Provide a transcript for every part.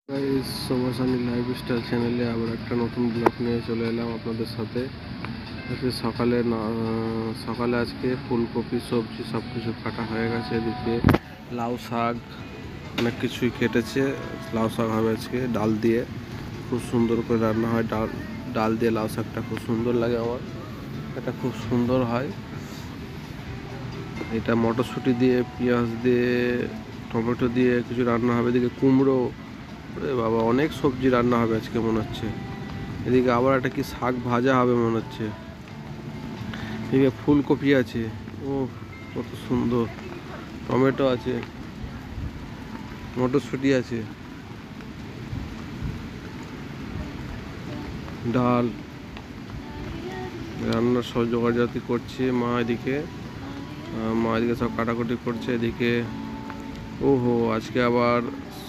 Guys, সোমাসানি lifestyle চ্যানেলে আবার একটা নতুন ব্লগ নিয়ে চলে এলাম আপনাদের সাথে। আজকে সকালে আজকে ফুলকপি সবজি সব কিছু কাটা হয়ে গেছে। এদিকে লাউ শাক অনেক কিছুই কেটেছে। লাউ শাক হবে আজকে ডাল দিয়ে, খুব সুন্দর করে রান্না হয়। ডাল দিয়ে লাউ শাকটা খুব সুন্দর লাগে আমার, এটা খুব সুন্দর হয়। এটা মটরশুঁটি দিয়ে, পেঁয়াজ দিয়ে, টমেটো দিয়ে কিছু রান্না হবে। এদিকে কুমড়ো, বাবা অনেক সবজি রান্না হবে আজকে মনে হচ্ছে। এদিকে আবার একটা কি শাক ভাজা হবে মনে হচ্ছে। এদিকে ফুলকপি আছে, ও কত সুন্দর, টমেটো আছে, মটরশুঁটি আছে, ডাল, রান্নার সব জোগাড়জাতি করছে মা। এদিকে সব কাটাকুটি করছে। এদিকে ওহো, আজকে আবার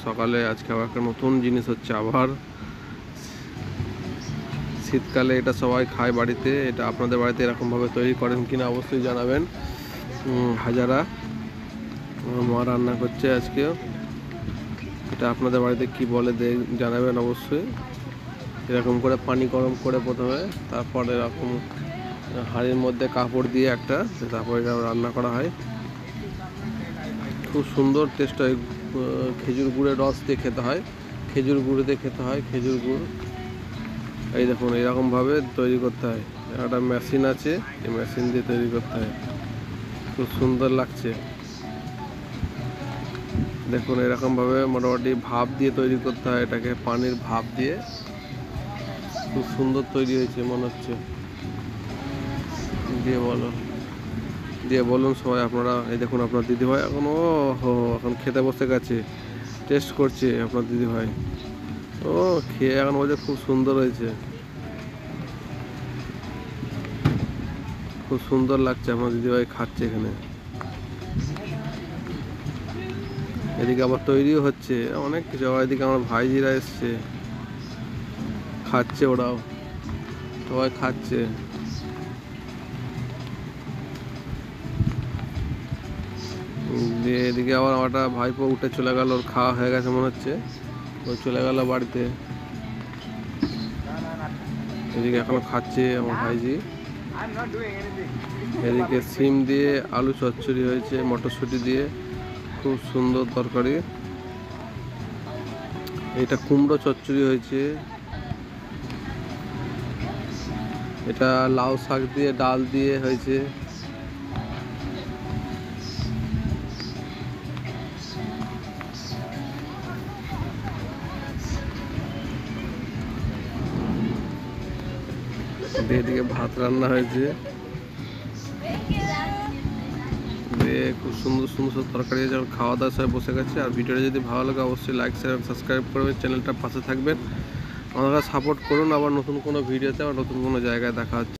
সকালে আজকে আবার একটা নতুন জিনিস হচ্ছে। আবার শীতকালে এটা সবাই খায় বাড়িতে। এটা আপনাদের বাড়িতে এরকমভাবে তৈরি করেন কিনা অবশ্যই জানাবেন। হাজারা মা রান্না করছে আজকে। এটা আপনাদের বাড়িতে কি বলে জানাবেন অবশ্যই। এরকম করে পানি গরম করে প্রথমে, তারপর এরকম হাঁড়ির মধ্যে কাপড় দিয়ে তারপর এটা রান্না করা হয়। খুব সুন্দর টেস্ট হয়। খেজুর গুড়ের রস দিয়ে খেতে হয়, খেজুর গুড় দিয়ে খেতে হয়, খেজুর গুড়। এই দেখুন, এরকমভাবে তৈরি করতে হয়। একটা মেশিন আছে, এই মেশিন দিয়ে তৈরি করতে হয়। খুব সুন্দর লাগছে। দেখুন, এরকমভাবে মোটামুটি ভাপ দিয়ে তৈরি করতে হয় এটাকে, পানির ভাপ দিয়ে। খুব সুন্দর তৈরি হয়েছে মনে হচ্ছে। দিয়ে বলুন সবাই আপনারা। এই দেখুন আপনার দিদিভাই এখন খেতে বসে গেছে, টেস্ট করছে আপনার দিদিভাই। ও খেয়ে এখন বলছে খুব সুন্দর হয়েছে, খুব সুন্দর লাগছে। আমার দিদিভাই খাচ্ছে এখানে। এদিকে আবার তৈরিও হচ্ছে অনেক কিছু। আবার এদিকে আমার ভাইজিরা এসছে, খাচ্ছে, ওরাও সবাই খাচ্ছে। দিয়ে এদিকে আবার আমারটা ভাইপো উঠে চলে গেল, ওর খাওয়া হয়ে গেছে মনে হচ্ছে, ও চলে গেল বাড়িতে। এদিকে এখনো খাচ্ছে আমার ভাইজি। এদিকে সিম দিয়ে আলু চচ্চড়ি হয়েছে, মটরশুঁটি দিয়ে, খুব সুন্দর তরকারি। এটা কুমড়ো চচ্চড়ি হয়েছে। এটা লাউ শাক দিয়ে ডাল দিয়ে হয়েছে। এদিকে ভাত রান্না হয়েছে। খুব সুন্দর সুন্দর সব তরকারি আছে। খাওয়া দাওয়া সবাই বসে গেছে। আর ভিডিওটা যদি ভালো লাগে অবশ্যই লাইক, শেয়ার, সাবস্ক্রাইব করবেন, চ্যানেলটা পাশে থাকবেন, আমাদের সাপোর্ট করুন। আবার নতুন কোনো ভিডিওতে, আবার নতুন কোনো জায়গায় দেখা হচ্ছে।